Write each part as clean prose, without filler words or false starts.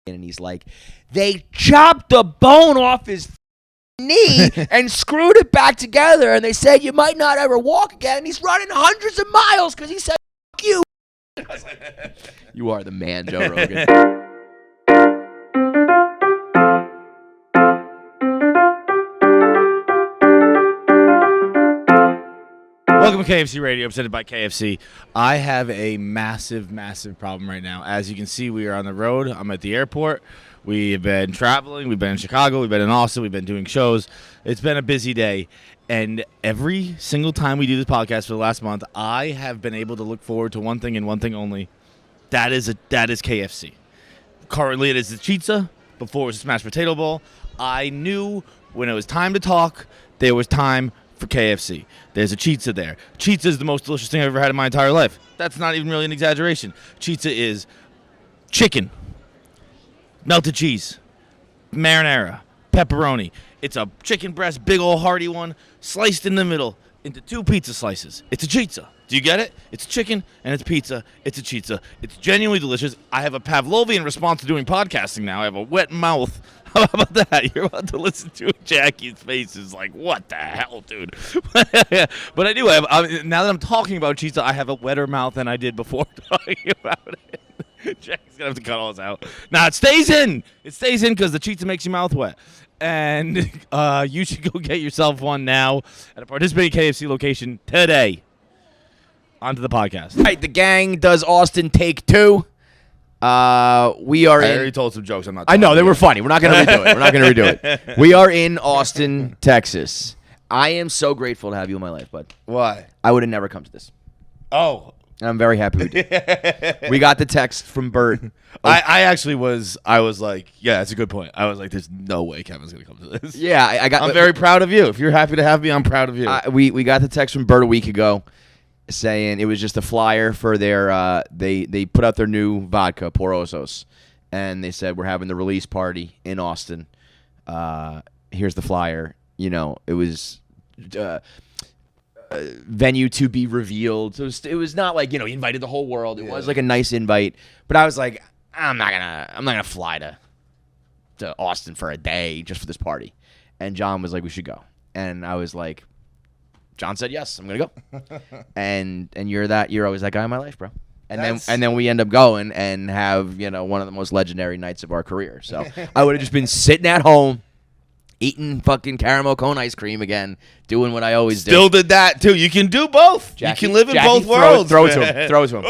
and he's like, they chopped the bone off his knee and screwed it back together, and they said you might not ever walk again, and he's running hundreds of miles because he said, fuck you. You are the man, Joe Rogan. Welcome to KFC Radio, presented by KFC. I have a massive problem right now. As you can see, we are on the road. I'm at the airport. We have been traveling. We've been in Chicago. We've been in Austin. We've been doing shows. It's been a busy day. And every single time we do this podcast for the last month, I have been able to look forward to one thing and one thing only. That is KFC. Currently, it is the Chizza. Before it was a smashed potato bowl. I knew when it was time to talk, there was time for KFC. There's a Chizza there. Chizza is the most delicious thing I've ever had in my entire life. That's not even really an exaggeration. Chizza is chicken, melted cheese, marinara, pepperoni. It's a chicken breast, big old hearty one, sliced in the middle into 2 pizza slices. It's a Chizza. Do you get it? It's chicken and it's pizza. It's a Chizza. It's genuinely delicious. I have a Pavlovian response to doing podcasting now. I have a wet mouth. How about that? You're about to listen to it. Jackie's face is like, what the hell, dude? But I do have, now that I'm talking about Chizza, I have a wetter mouth than I did before talking about it. Jackie's going to have to cut all this out. Nah, it stays in. It stays in because the Chizza makes your mouth wet. And you should go get yourself one now at a participating KFC location today. On to the podcast. All right, the gang does Austin take 2. We are I already told some jokes. I know, they were funny. We're not going to redo it. We are in Austin, Texas. I am so grateful to have you in my life, bud. Why? I would have never come to this. Oh. And I'm very happy we did. We got the text from Bert. I was like, yeah, that's a good point. I was like, there's no way Kevin's going to come to this. Yeah, I'm very proud of you. If you're happy to have me, I'm proud of you. We got the text from Bert a week ago saying it was just a flyer for their, they put out their new vodka, Pour Osos. And they said, we're having the release party in Austin. Here's the flyer. You know, it was venue to be revealed. So it was not like, you know, he invited the whole world. It was like a nice invite. But I was like, I'm not gonna fly to Austin for a day just for this party. And John was like, we should go. And I was like, John said yes, I'm gonna go. and you're always that guy in my life, bro. And then we end up going and have, you know, one of the most legendary nights of our career. So I would have just been sitting at home, eating fucking caramel cone ice cream again, doing what I always do. Still did that too. You can do both. Jackie, you can live in both Throw worlds. it to him. Throw it to him.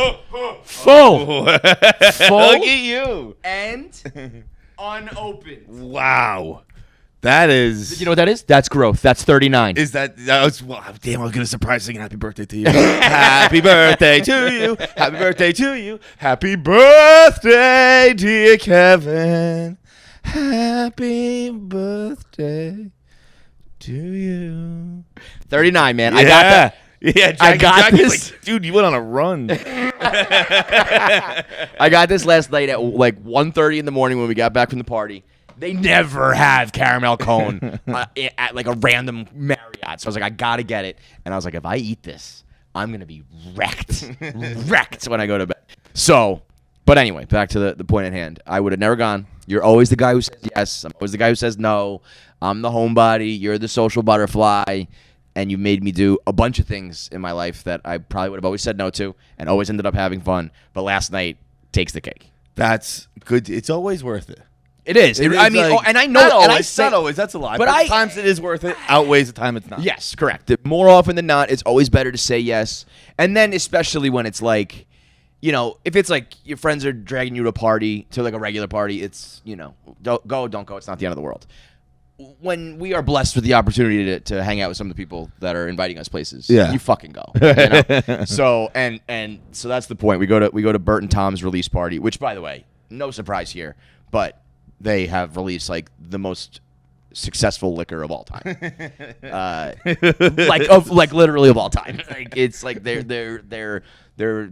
Full. Look at you. And unopened. Wow. That is. You know what that is? That's growth. That's 39. Is that was, well, damn, I was going to surprise singing happy birthday to you. Happy birthday to you. Happy birthday to you. Happy birthday, dear Kevin. Happy birthday to you. 39, man. Yeah. I got that. Yeah, I got this. Like, dude, you went on a run. I got this last night at like 1:30 in the morning when we got back from the party. They never have caramel cone at like a random Marriott. So I was like, I got to get it. And I was like, if I eat this, I'm going to be wrecked. Wrecked when I go to bed. So, but anyway, back to the point at hand. I would have never gone. You're always the guy who says yes. I'm always the guy who says no. I'm the homebody. You're the social butterfly. And you made me do a bunch of things in my life that I probably would have always said no to and always ended up having fun. But last night takes the cake. That's good. It's always worth it. It is. I mean, like, and I know. Not always. And I say, not always. That's a lie. But But times it is worth it outweighs the time it's not. Yes, correct. More often than not, it's always better to say yes. And then especially when it's like, you know, if it's like your friends are dragging you to a party, to like a regular party, it's, you know, don't go. It's not the end of the world. When we are blessed with the opportunity to hang out with some of the people that are inviting us places, you fucking go. You know? So so that's the point. We go to Bert and Tom's release party, which, by the way, no surprise here, but they have released like the most successful liquor of all time, like literally of all time. Like it's like their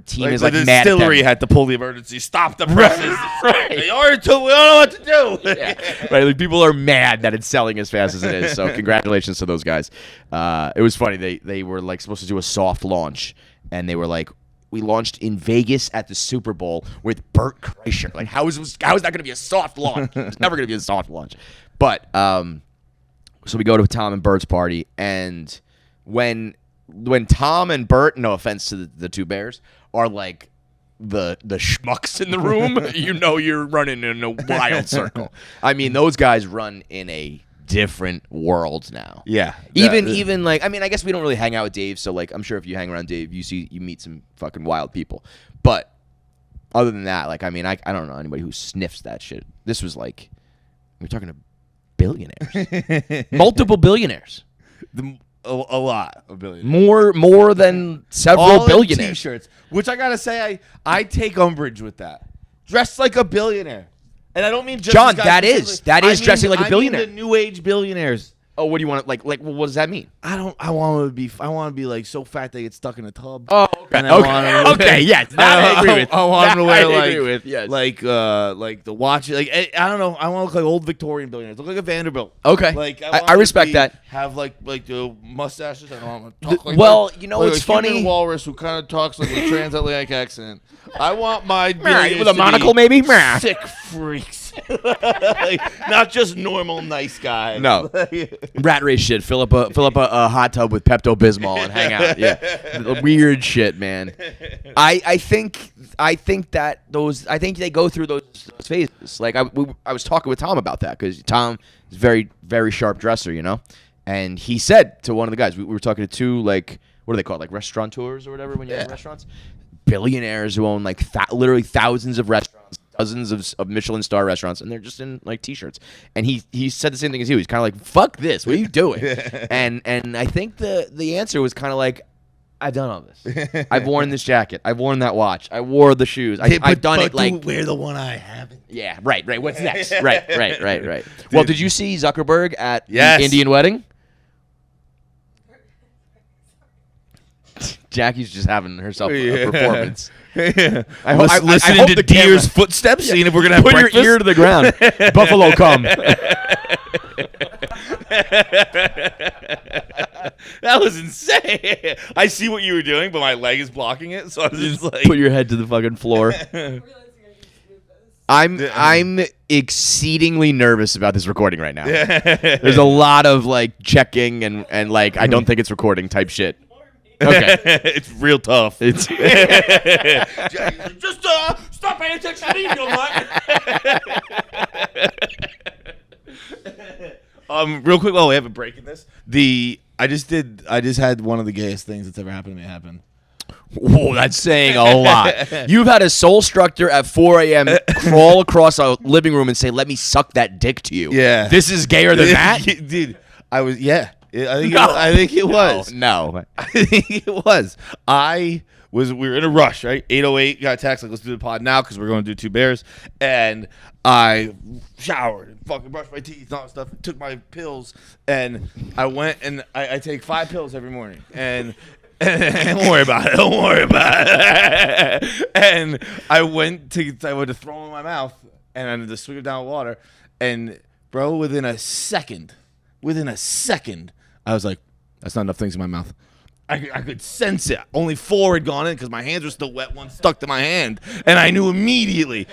team is like the mad at them. distillery had to pull the emergency, stop the presses. Right. They ordered to. We don't know what to do. Yeah. Right, like people are mad that it's selling as fast as it is. So congratulations to those guys. It was funny. They were like supposed to do a soft launch, and they were like, we launched in Vegas at the Super Bowl with Bert Kreischer. Like, how is that going to be a soft launch? It's never going to be a soft launch. But so we go to Tom and Bert's party, and when Tom and Bert, no offense to the two bears, are like the schmucks in the room, you know you're running in a wild circle. I mean, those guys run in a different world now. Yeah. Even like, I mean, I guess we don't really hang out with Dave, so like I'm sure if you hang around Dave, you meet some fucking wild people. But other than that, like, I mean, I don't know anybody who sniffs that shit. This was like, we're talking to billionaires. Multiple billionaires. A lot of billionaires. More than several All billionaires. T-shirts, which I gotta say, I take umbrage with that. Dressed like a billionaire. And I don't mean just John, guys that is dressing like a billionaire. I mean the new age billionaires. Oh, what do you want? Like, well, what does that mean? I want to be like so fat they get stuck in a tub. Oh, okay. Okay, yes, that I agree with. I want them to wear like the watch. Like, I don't know. I want to look like old Victorian billionaires. Look like a Vanderbilt. Okay, like I respect that. Have like the mustaches. I don't want to talk like well, you know, like it's a funny. Human walrus who kind of talks like a transatlantic accent. I want my with a monocle, maybe. Sick freaks. Like, not just normal nice guys. No, rat race shit. Fill up a hot tub with Pepto Bismol and hang out. Yeah, weird shit, man. I think they go through those phases. Like I was talking with Tom about that because Tom is very very sharp dresser, you know, and he said to one of the guys we were talking to two, like, what are they called, like restaurateurs or whatever when you're in restaurants, billionaires who own like literally thousands of restaurants, dozens of Michelin star restaurants, and they're just in like T-shirts. And he said the same thing as you. He's kind of like, "Fuck this! What are you doing?" and I think the answer was kind of like, "I've done all this. I've worn this jacket. I've worn that watch. I wore the shoes. I've done it." Like, wear the one I haven't. Yeah, right. What's next? Right. Well, did you see Zuckerberg at the Yes. Indian wedding? Jackie's just having herself a performance. I was listening to deer's footsteps, seeing if we're gonna have Put breakfast. your ear to the ground. Buffalo come. That was insane. I see what you were doing, but my leg is blocking it, so I was just like, Put your head to the fucking floor. I'm exceedingly nervous about this recording right now. There's a lot of like checking and like I don't think it's recording type shit. Okay. It's real tough. It's just stop paying attention to me, you know. Real quick, while we have a break in this, I just had one of the gayest things that's ever happened to me happen. Whoa, that's saying a lot. You've had a soul structure at 4 a.m. crawl across a living room and say, "Let me suck that dick to you." Yeah. This is gayer than that? Dude, I was, yeah. I think it was. No. I think it was. We were in a rush, right? 8:08, got a text, like, let's do the pod now because we're going to do Two Bears. And I showered and fucking brushed my teeth and all that stuff, took my pills, and I went and I take 5 pills every morning. And don't worry about it. And I went to throw them in my mouth, and I just swig it down with water. And, bro, within a second, I was like, that's not enough things in my mouth. I could sense it. Only 4 had gone in because my hands were still wet. 1 stuck to my hand, and I knew immediately.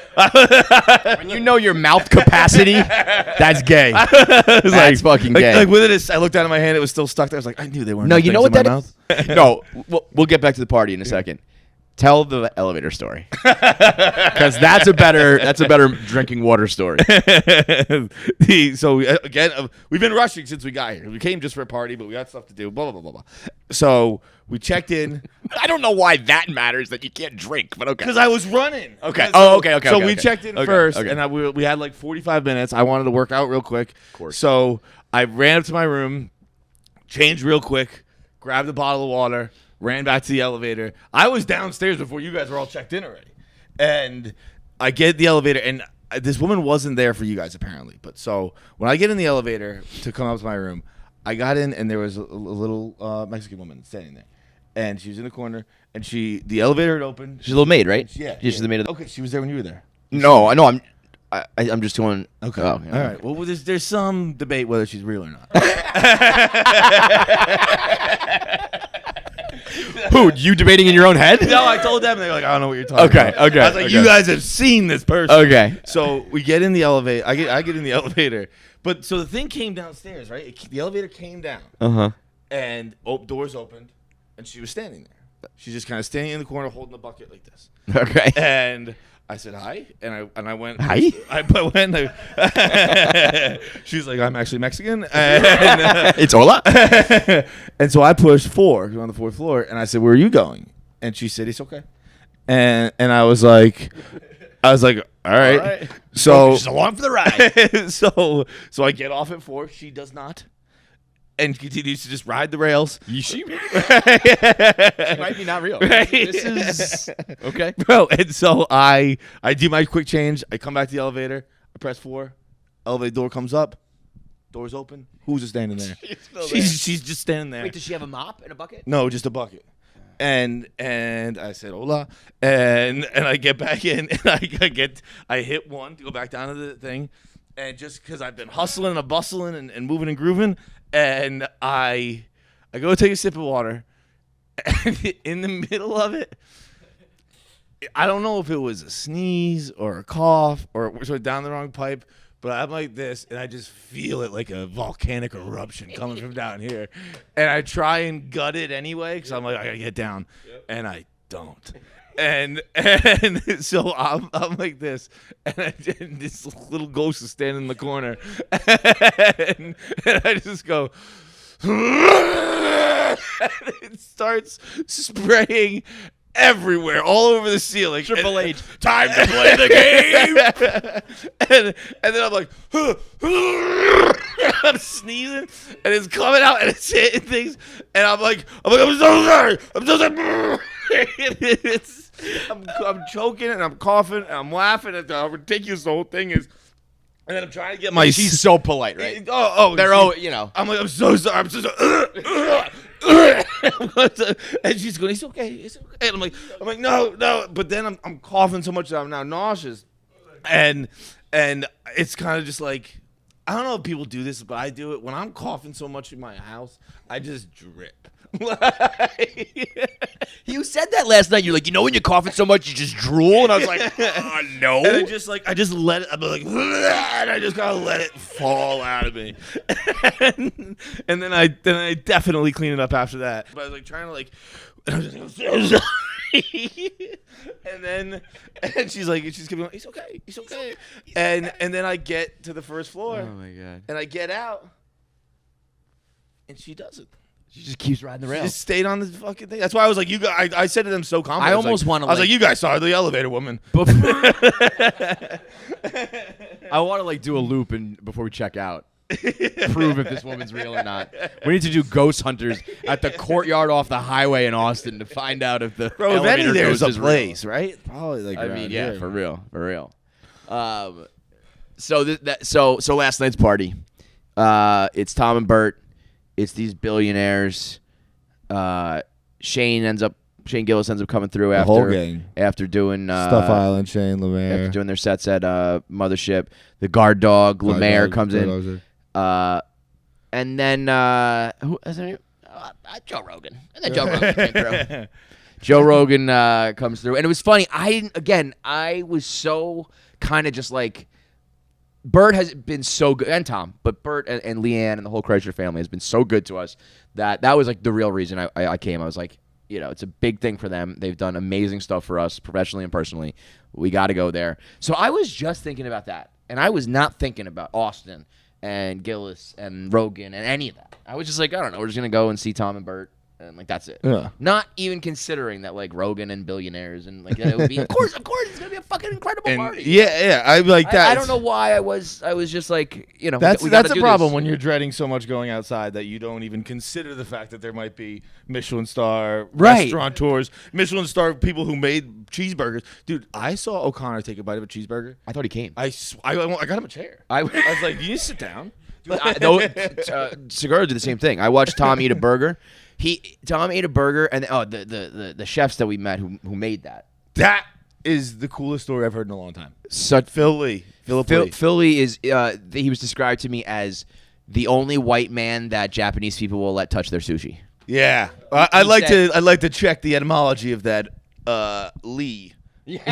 When you know your mouth capacity, that's gay. That's fucking gay. Like within I looked down at my hand, it was still stuck there. I was like, I knew they weren't. No, you know what that mouth. is? No, we'll get back to the party in a second. Tell the elevator story, because that's a better drinking water story. So again, we've been rushing since we got here. We came just for a party, but we got stuff to do. Blah blah blah blah. So we checked in. I don't know why that matters that you can't drink, but okay. Because I was running. Okay. Okay. So okay, we checked in first, and we had like 45 minutes. I wanted to work out real quick. Of course. So I ran up to my room, changed real quick, grabbed a bottle of water. Ran back to the elevator. I was downstairs before you guys were all checked in already. And I get the elevator, and this woman wasn't there for you guys apparently. But so when I get in the elevator to come up to my room, I got in, and there was a little Mexican woman standing there. And she was in the corner, and the elevator had opened. She's a little maid, right? Yeah. She's the maid. Okay, she was there when you were there. No, I know. I'm just doing. Okay. Oh, yeah. All right. Well, there's some debate whether she's real or not. Who? You debating in your own head? No, I told them. They're like, I don't know what you're talking Okay, about. okay, I was like, okay. you guys have seen this person. Okay. So we get in the elevator. I get in the elevator. But so the thing came downstairs, right? The elevator came down. Uh-huh. And doors opened, and she was standing there. She's just kind of standing in the corner holding the bucket like this. Okay. And I said hi, and I went. Hi? She's like, I'm actually Mexican. And, It's hola. and so I pushed 4 on the 4th floor, and I said, where are you going? And she said, it's okay. And I was like, all right. So just along for the ride. so I get off at 4. She does not. And continues to just ride the rails. She might be not real. This is okay, bro. And so I do my quick change. I come back to the elevator. I press 4. Elevator door comes up. Doors open. Who's just standing there? She's just standing there. Wait, does she have a mop and a bucket? No, just a bucket. And I said hola, and I get back in, and I hit 1 to go back down to the thing, and just because I've been hustling and bustling and moving and grooving. And I go take a sip of water, and in the middle of it, I don't know if it was a sneeze or a cough or sort of down the wrong pipe, but I'm like this, and I just feel it like a volcanic eruption coming from down here. And I try and gut it anyway because I'm like, I got to get down, and I don't. And so I'm like this, and this little ghost is standing in the corner, and I just go, and it starts spraying everywhere, all over the ceiling. Triple H, time to play the game. and then I'm like, I'm sneezing, and it's coming out, and it's hitting things, and I'm like, I'm so sorry. I'm choking, and I'm coughing, and I'm laughing at how ridiculous the whole thing is. And then I'm trying to get my. She's so polite, right? They're all, you know. I'm like, I'm so sorry. I'm so sorry. And she's going, it's okay. And I'm like, no. But then I'm coughing so much that I'm now nauseous. And it's kind of just like, I don't know if people do this, but I do it. When I'm coughing so much in my house, I just drip. You said that last night. You're like, when you're coughing so much, you just drool. And I was like, no. And I just let it. I'm like, and I just gotta let it fall out of me. and then I definitely clean it up after that. But I was like trying to like, and I was just like, I'm so sorry. and she's keeping going, it's okay. And then I get to the first floor. Oh my god. And I get out, and she doesn't. She just keeps riding the She rails. just stayed on the fucking thing. That's why I was like, you guys. I said to them so confident. I almost want to. I was like, you guys saw the elevator woman. I want to like do a loop before we check out. Prove if this woman's real or not. We need to do ghost hunters at the courtyard off the highway in Austin to find out if the Bro, if any elevator there's ghost a is place, real. right? Probably like. I around mean, yeah, here. for real. So last night's party. It's Tom and Bert. It's these billionaires. Shane Gillis ends up coming through after whole gang. After doing Stuff Island, Shane, Lemaire. after doing their sets at Mothership. The guard dog Lemaire comes in. And then who is there? Joe Rogan. And then Joe Rogan came through. Joe Rogan comes through, and it was funny. I was so kind of just like. Bert has been so good, and Tom, but Bert and Leanne and the whole Kreischer family has been so good to us that was like the real reason I came. I was like, it's a big thing for them. They've done amazing stuff for us professionally and personally. We got to go there. So I was just thinking about that, and I was not thinking about Austin and Gillis and Rogan and any of that. I was just like, I don't know. We're just going to go and see Tom and Bert. And like that's it. Yeah. Not even considering that like Rogan and billionaires and like that it would be of course it's gonna be a fucking incredible party. Yeah. I like that. I don't know why I was just like that's a problem this. when you're dreading so much going outside that you don't even consider the fact that there might be Michelin star restaurateurs, Michelin star people who made cheeseburgers. Dude, I saw O'Connor take a bite of a cheeseburger. I thought he came. I got him a chair. I was like, you need to sit down. Segura did the same thing. I watched Tom eat a burger. Tom ate a burger, and the chefs that we met who made that. That is the coolest story I've heard in a long time. Phil Lee is he was described to me as the only white man that Japanese people will let touch their sushi. Yeah, I like to check the etymology of that Lee. Yeah.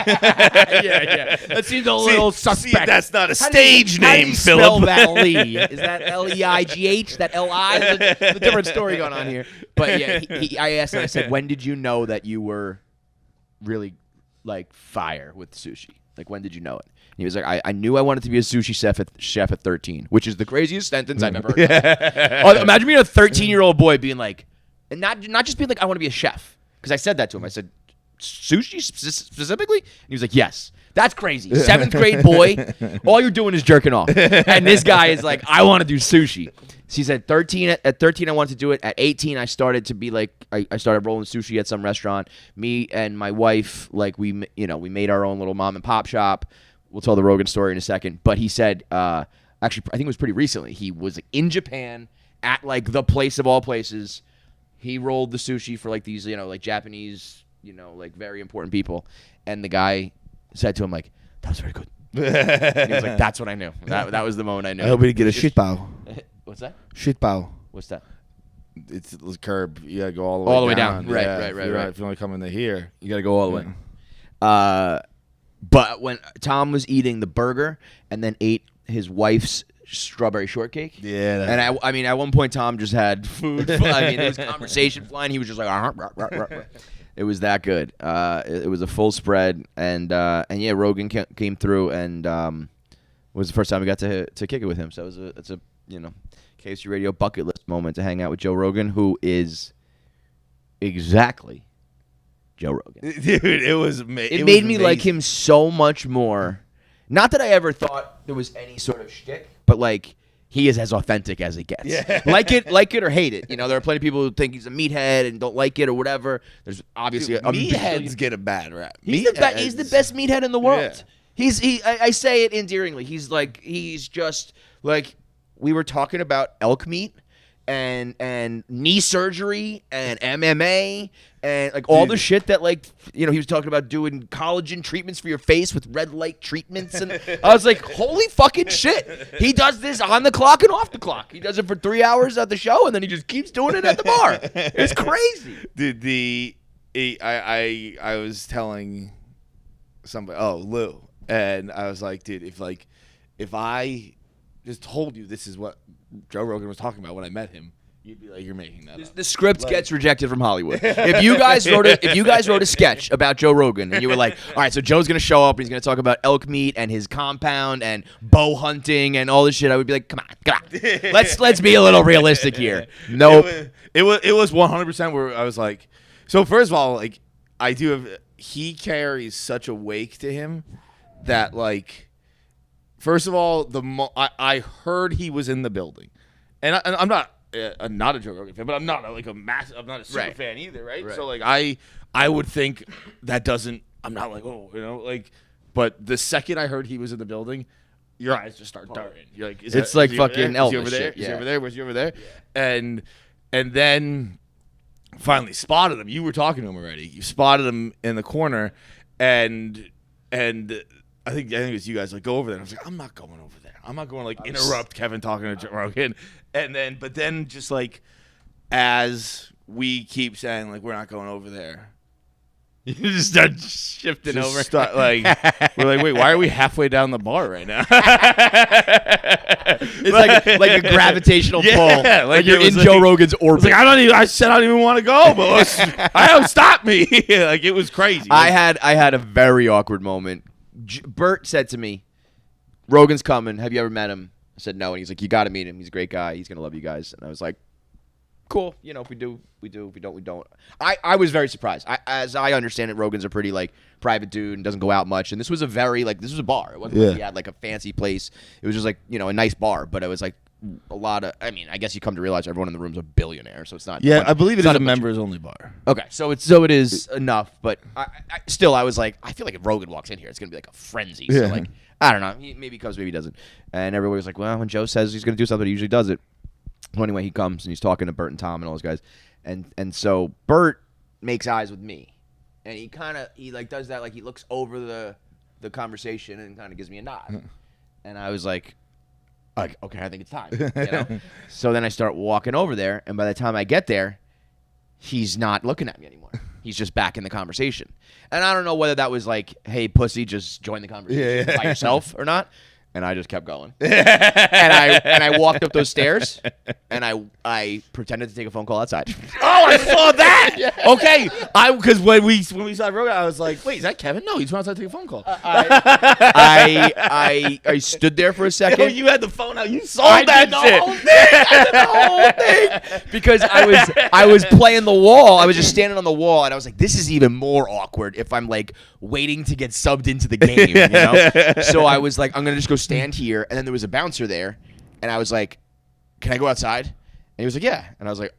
That seems a little suspect. See, that's not a stage name, how do you Philip. spell that Lee? Is that Leigh? That Li? There's a different story going on here. But yeah, I asked him. I said, "When did you know that you were really like fire with sushi? Like, when did you know it?" And he was like, I knew I wanted to be a sushi chef at 13, which is the craziest sentence I've ever heard. Imagine being a 13-year-old boy being like, and not just being like, I want to be a chef. Because I said that to him. I said, sushi specifically? And he was like, yes. That's crazy. 7th grade boy, all you're doing is jerking off. And this guy is like, I want to do sushi. So he said, 13 I wanted to do it. At 18, I started to be like, I started rolling sushi at some restaurant. Me and my wife, like we made our own little mom and pop shop. We'll tell the Rogan story in a second. But he said, actually, I think it was pretty recently. He was in Japan at like the place of all places. He rolled the sushi for like these, like Japanese, like very important people. And the guy said to him like, that was very good. And he was like, that's what I knew. That was the moment I knew. I hope he get a shit bow. What's that? Shit bow. What's that? It's the curb. You gotta go all the way down. Right, yeah, right. If you want to come into here, you gotta go all the way. But when Tom was eating the burger and then ate his wife's strawberry shortcake, and I mean, at one point Tom just had food. I mean, there was conversation flying. He was just like, It was that good. It was a full spread, and yeah, Rogan came through, and it was the first time we got to kick it with him. So it's a KFC Radio bucket list moment to hang out with Joe Rogan, who is exactly Joe Rogan. Dude, it made me like him so much more. Not that I ever thought there was any sort of shtick, but like he is as authentic as it gets. Yeah. like it or hate it. There are plenty of people who think he's a meathead and don't like it or whatever. There's obviously meatheads get a bad rap. He's the best meathead in the world. Yeah. I say it endearingly. He's just like, we were talking about elk meat and knee surgery and MMA and like all the shit that he was talking about doing collagen treatments for your face with red light treatments, and I was like, holy fucking shit. He does this on the clock and off the clock. He does it for 3 hours at the show and then he just keeps doing it at the bar. It's crazy. Dude, I was telling somebody, Lou, and I was like, dude, if I just told you this is what Joe Rogan was talking about when I met him, you'd be like, you're making that up. The script gets rejected from Hollywood. If you guys wrote a sketch about Joe Rogan and you were like, all right, so Joe's gonna show up and he's gonna talk about elk meat and his compound and bow hunting and all this shit, I would be like, come on. Let's be a little realistic here. Nope. It was 100% where I was like, so first of all, like he carries such a wake to him that like, first of all, I heard he was in the building, and I'm not a Joe Rogan fan, but I'm not I'm not a super fan either, right? So like I would think that doesn't. I'm not like but the second I heard he was in the building, your eyes just start darting. You're like, it's like fucking Elvis. Is he over there? Shit, Is he over there? Was he over there? Yeah. And then finally spotted him. You were talking to him already. You spotted him in the corner, and I think it was you guys like, go over there. And I was like, I'm not going over there. I'm not going to interrupt Kevin talking to Joe Rogan. But then just like as we keep saying like, we're not going over there, you just start shifting over. We're like, wait, why are we halfway down the bar right now? It's like a gravitational pull. Like you're in Joe Rogan's orbit. I said I don't even want to go, but I don't stop me. Like it was crazy. I had a very awkward moment. Bert said to me, Rogan's coming. Have you ever met him? I said no. And he's like, you got to meet him. He's a great guy. He's going to love you guys. And I was like, cool. If we do, we do. If we don't, we don't. I was very surprised. As I understand it, Rogan's a pretty private dude and doesn't go out much. And this was a this was a bar. It wasn't like he had a fancy place. It was just a nice bar. But it was a lot of, I guess you come to realize everyone in the room's a billionaire, so it's not. Yeah, I believe it's not a members only bar. Okay, so it is enough, but I was like, I feel like if Rogan walks in here, it's gonna be like a frenzy. Yeah. So I don't know, maybe he comes, maybe he doesn't, and everybody was like, well, when Joe says he's gonna do something, he usually does it. So anyway, he comes and he's talking to Bert and Tom and all those guys, and so Bert makes eyes with me, and he does that, he looks over the conversation and kind of gives me a nod, and I was like, okay, I think it's time. So then I start walking over there, and by the time I get there, he's not looking at me anymore. He's just back in the conversation. And I don't know whether that was like, hey, pussy, just join the conversation by yourself or not. And I just kept going. and I walked up those stairs, and I pretended to take a phone call outside. Oh, I saw that. Okay, because when we saw Rogan, I was like, wait, is that Kevin? No, he's trying to take a phone call. I stood there for a second. Yo, you had the phone out. You saw that shit. I did the whole thing because I was playing the wall. I was just standing on the wall, and I was like, this is even more awkward if I'm like waiting to get subbed into the game. You know? So I was like, I'm gonna just go stand here, and then there was a bouncer there, and I was like, can I go outside? And he was like, yeah. And I was like,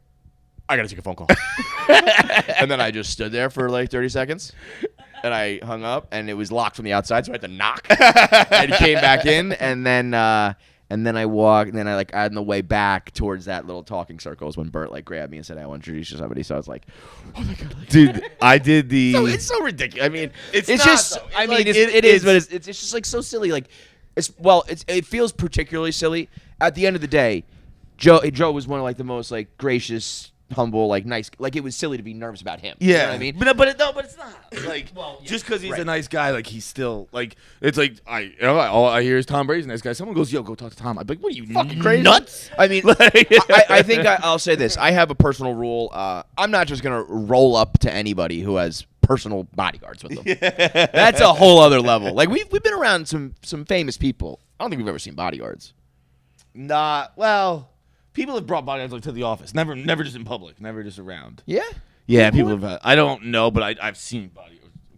I gotta take a phone call. And then I just stood there for like 30 seconds, and I hung up, and it was locked from the outside, so I had to knock. And he came back in, and then I walked, and then I on the way back towards that little talking circle is when Bert like grabbed me and said, I want to introduce you to somebody. So I was like, oh my God. Dude, I did the... So it's so ridiculous. I mean, it's not, just, though. I mean, Like, it is, but it's just like so silly. Like, it feels particularly silly. At the end of the day, Joe was one of like the most like gracious, humble, like nice. Like it was silly to be nervous about him. Yeah, you know what I mean, but it's not. Like, just because he's a nice guy, like he's still like it's like all I hear is Tom Brady's a nice guy. Someone goes, yo, go talk to Tom. I'm like, what are you fucking crazy? Nuts? I mean, I think I'll say this. I have a personal rule. I'm not just gonna roll up to anybody who has personal bodyguards with them. Yeah. That's a whole other level. Like we've been around some famous people. I don't think we've ever seen bodyguards. Well, people have brought bodyguards like to the office. Never just in public. Never just around. Yeah. Yeah, people have. I don't know, but I've seen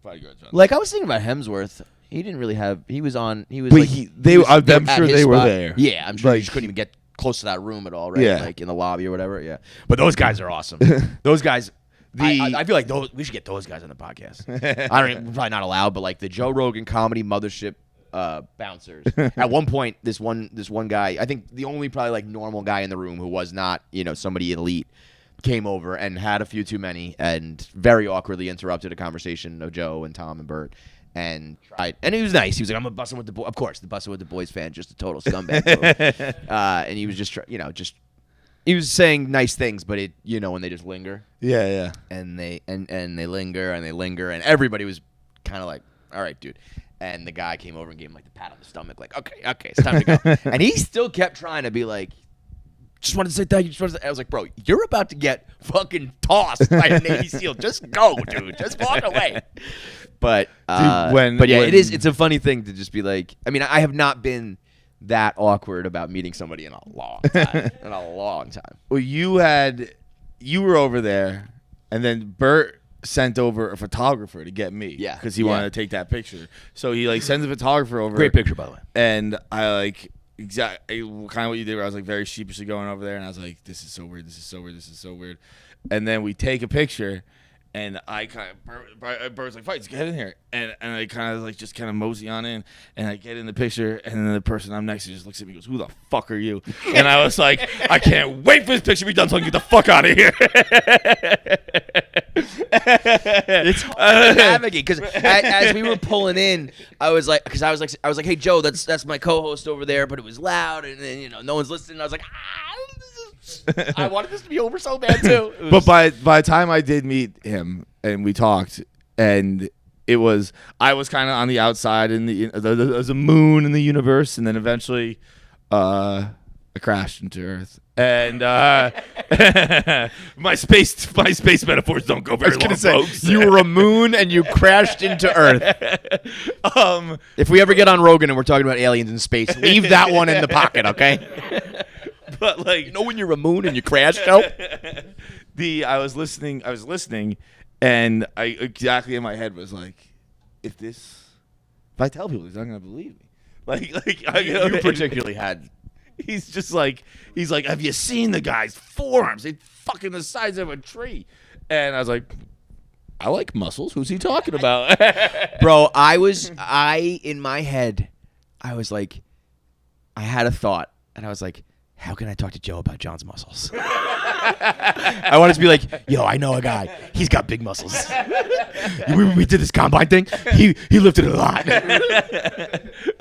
bodyguards. Like I was thinking about Hemsworth. He didn't really have. He was on. He was. But like, I'm sure they were there. Yeah, I'm sure like, you just couldn't even get close to that room at all, right? Yeah. Like in the lobby or whatever. Yeah. But those guys are awesome. Those guys. I feel like we should get those guys on the podcast. We're probably not allowed, but like the Joe Rogan comedy mothership bouncers. At one point, this one guy, I think the only probably like normal guy in the room who was not somebody elite, came over and had a few too many and very awkwardly interrupted a conversation of Joe and Tom and Bert. And tried, and he was nice. He was like, "I'm a bussin' with the boys." Of course, the bussin' with the boys fan, just a total scumbag. And he was just, he was saying nice things, but when they just linger. Yeah. And they linger and they linger, and everybody was kind of like, "All right, dude." And the guy came over and gave him like the pat on the stomach, like, "Okay, it's time to go." And he still kept trying to be like, "Just wanted to say thank you." I was like, "Bro, you're about to get fucking tossed by a Navy SEAL. Just go, dude. Just walk away." But it's a funny thing to just be like. I mean, I have not been that awkward about meeting somebody in a long time. Well, you were over there, and then Bert sent over a photographer to get me. Yeah, because he wanted to take that picture. So he like sends a photographer over. Great picture, by the way. And I like exactly kind of what you did. Where I was like very sheepishly going over there, and I was like, "This is so weird. This is so weird. This is so weird." And then we take a picture. And I kind of, Bert's like, "Fights, get in here," and I kind of like just kind of mosey on in, and I get in the picture, and then the person I'm next to just looks at me and goes, "Who the fuck are you?" And I was like, "I can't wait for this picture to be done so I can get the fuck out of here." It's hard to navigate because as we were pulling in, I was like, "Hey Joe, that's my co-host over there," but it was loud, and then no one's listening. I was like, I wanted this to be over so bad too. But by the time I did meet him and we talked, and I was kind of on the outside in there's a moon in the universe, and then eventually I crashed into Earth. And my space metaphors don't go very long, folks. You were a moon and you crashed into Earth. If we ever get on Rogan and we're talking about aliens in space, leave that one in the pocket, okay? But like, when you're a moon and you crash, Joe? I was listening, and I exactly in my head was like, if I tell people, they're not gonna believe me. Like you particularly had. He's like, have you seen the guy's forearms? They're fucking the size of a tree. And I was like, I like muscles. Who's he talking about? Bro, in my head, I was like, I had a thought, and I was like, how can I talk to Joe about John's muscles? I wanted to be like, yo, I know a guy. He's got big muscles. we did this combine thing. He lifted a lot.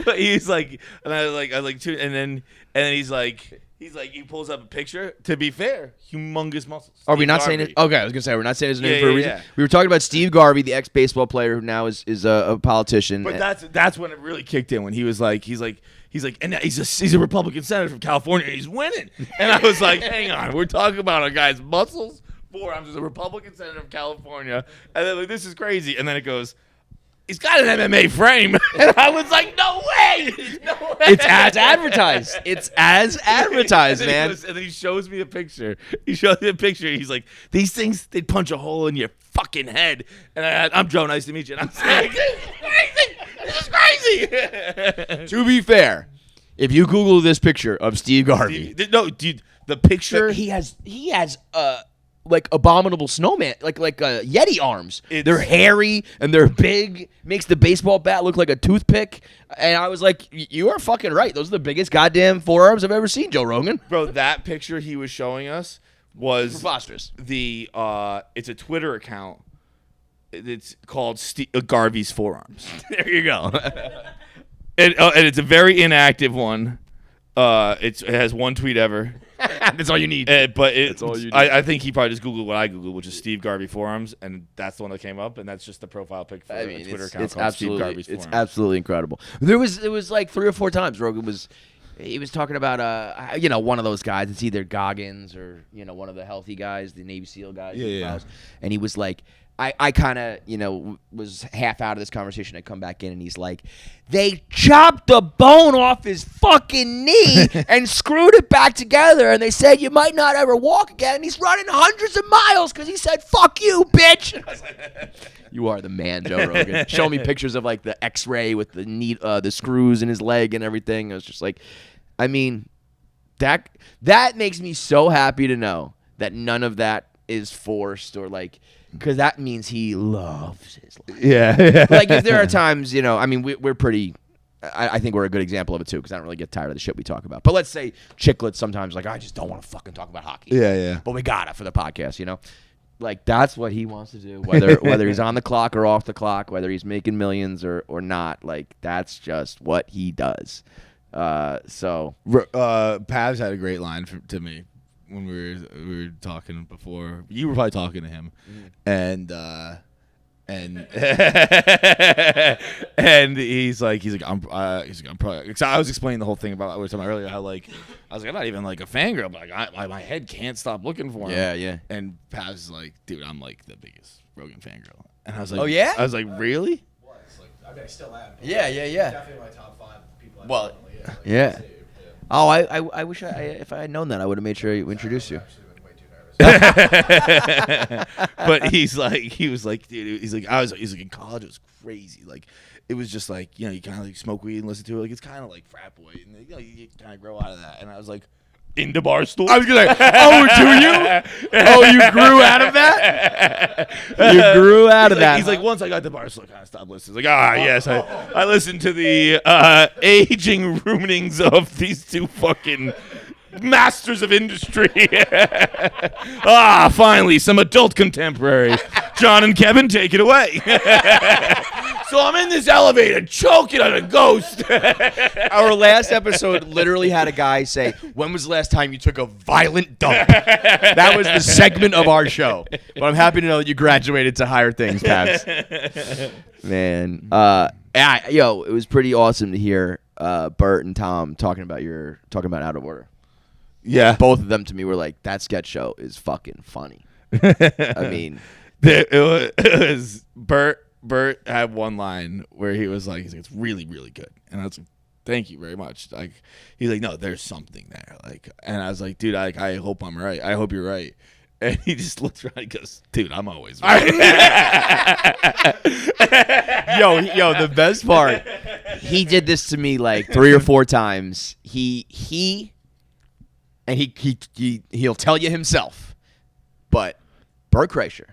But he's like, and I was like, and then he's like, he pulls up a picture. To be fair, humongous muscles. Are we Steve not saying Garvey. it? Okay, I was gonna say we're not saying his name for a reason. Yeah. We were talking about Steve Garvey, the ex-baseball player who now is a politician. But that's when it really kicked in, when he's like, and he's a Republican senator from California, and he's winning. And I was like, hang on, we're talking about a guy's muscles, forearms, as a Republican senator from California, and then like, this is crazy. And then it goes, he's got an MMA frame, and I was like, no way, no way. It's as advertised. It's as advertised, man. And then he shows me a picture. He's like, these things, they'd punch a hole in your fucking head. And I'm Joe, nice to meet you. And I'm like, this is crazy. To be fair, if you Google this picture of Steve Garvey, No, dude, the picture. he has like abominable snowman, like Yeti arms. They're hairy and they're big. Makes the baseball bat look like a toothpick. And I was like, you are fucking right. Those are the biggest goddamn forearms I've ever seen, Joe Rogan. Bro, that picture he was showing us was preposterous. It's a Twitter account. It's called Garvey's Forearms. There you go. And it's a very inactive one. It has one tweet ever. That's all you need. That's all you need. I think he probably just Googled what I Googled, which is Steve Garvey Forearms, and that's the one that came up, and that's just the profile pic for a Twitter account called Steve Garvey's Forearms. It's absolutely incredible. It was like 3 or 4 times Rogan was talking about one of those guys. It's either Goggins or one of the healthy guys, the Navy SEAL guys. Yeah. And he was like, I kind of, was half out of this conversation. I come back in and he's like, they chopped the bone off his fucking knee and screwed it back together. And they said, you might not ever walk again. And he's running hundreds of miles because he said, fuck you, bitch. I was like, you are the man, Joe Rogan. Show me pictures of like the x-ray with the screws in his leg and everything. I was just like, I mean, that makes me so happy to know that none of that is forced or like, because that means he loves his life. Yeah. Like if there are times, I mean, we're pretty. I think we're a good example of it too, because I don't really get tired of the shit we talk about. But let's say Chicklets sometimes like I just don't want to fucking talk about hockey. Yeah. But we gotta for the podcast, Like that's what he wants to do, whether he's on the clock or off the clock, whether he's making millions or not. Like that's just what he does. So Pavs had a great line to me when we were talking before. You were probably talking to him, and he's like I'm probably. Cause I was explaining the whole thing about what we were talking about earlier. How like I was like, I'm not even like a fangirl, but like my head can't stop looking for him. Yeah. And Pavs is like, dude, I'm like the biggest Rogan fangirl. And I was like, oh yeah. I was like, really? I still am. Yeah. Definitely my top 5 people. Well, yeah. Oh, I wish if I had known that, I would have made sure you introduced you. But he was like, dude, he's like in college, it was crazy. Like, it was just like, you kind of like smoke weed and listen to it. Like, it's kind of like frat boy, and you kind of grow out of that. And I was like, into Barstool. I was gonna like, oh, do you? Oh, you grew out of that? You grew out of that. He's like, once I got to Barstool, I kind of stopped listening. He's like, yes, I listened to the aging ruminings of these two fucking masters of industry. Finally, some adult contemporary. John and Kevin, take it away. So I'm in this elevator choking on a ghost. Our last episode literally had a guy say, when was the last time you took a violent dump? That was the segment of our show. But I'm happy to know that you graduated to higher things, Pabs. Man. It was pretty awesome to hear Bert and Tom talking about Out of Order. Yeah. Both of them to me were like, that sketch show is fucking funny. I mean. It was Bert had one line where he's like, it's really, really good. And I was like, thank you very much. Like, he's like, no, there's something there. Like, and I was like, dude, I hope I'm right. I hope you're right. And he just looks around and goes, dude, I'm always right. Yo, the best part, he did this to me like 3 or 4 times. He'll tell you himself, but Bert Kreischer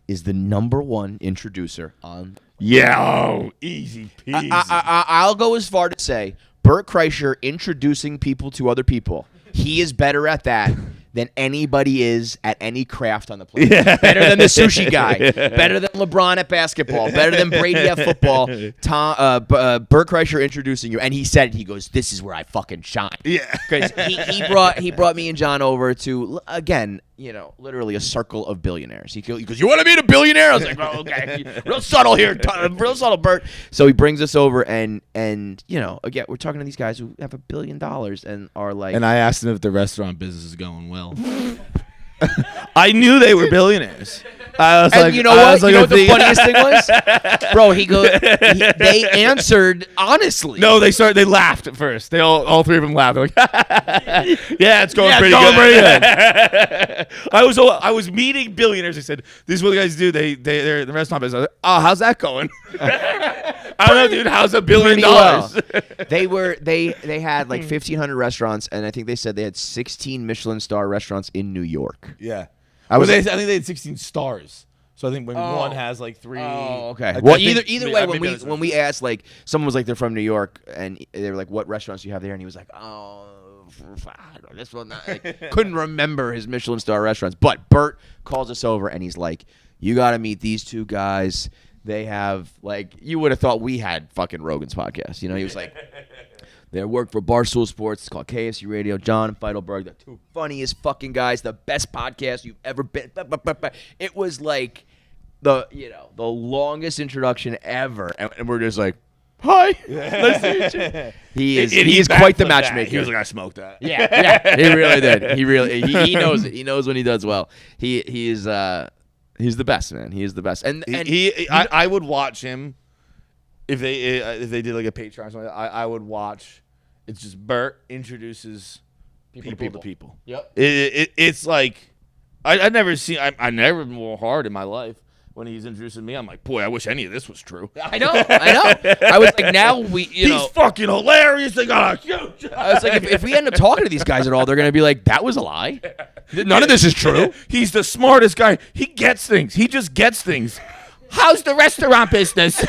is the #1 introducer on. Yeah, easy peasy. I'll go as far to say Bert Kreischer introducing people to other people. He is better at that than anybody is at any craft on the planet. Better than the sushi guy. Better than LeBron at basketball. Better than Brady at football. Bert Kreischer introducing you, and he said it. He goes, "This is where I fucking shine." Yeah, because he brought me and John over to again, literally a circle of billionaires. He goes, "You want to meet a billionaire?" I was like, "Oh, okay, real subtle here, real subtle, Bert." So he brings us over, and again, we're talking to these guys who have $1 billion and are like. And I asked him if the restaurant business is going well. I knew they were billionaires. I was like, you know what? What the funniest thing was, bro? They answered honestly. No, they laughed at first. They all three of them laughed. They're like, yeah, it's going pretty good. I was meeting billionaires. They said, "This is what the guys do. They're in the restaurant business." I was like, "Oh, how's that going?" I don't know, dude. How's $1 billion? Well. They had like 1,500 restaurants, and I think they said they had 16 Michelin star restaurants in New York. Yeah. I think they had 16 stars. So I think when one has like 3. Oh, okay. Well, either way, when we asked, like, someone was like, they're from New York, and they were like, "What restaurants do you have there?" And he was like, "Oh, this one." Like, couldn't remember his Michelin star restaurants. But Bert calls us over, and he's like, "You got to meet these two guys. They have, like, you would have thought we had fucking Rogan's podcast." He was like, they work for Barstool Sports. It's called KFC Radio. John and Feitelberg, the two funniest fucking guys, the best podcast you've ever been. It was like the longest introduction ever, and we're just like, "Hi." He is quite the matchmaker. He was like, "I smoked that." Yeah, he really did. He knows it. He knows when he does well. He is. He's the best, man. He is the best. And I would watch him if they did like a Patreon or something. I would watch. It's just Bert introduces people to people. Yep. It's like I never been more hard in my life when he's introducing me. I'm like, boy, I wish any of this was true. I know. I was like, now he's fucking hilarious. They got a huge. I was like, if we end up talking to these guys at all, they're gonna be like, that was a lie. None of this is true. He's the smartest guy. He gets things. He just gets things. How's the restaurant business? So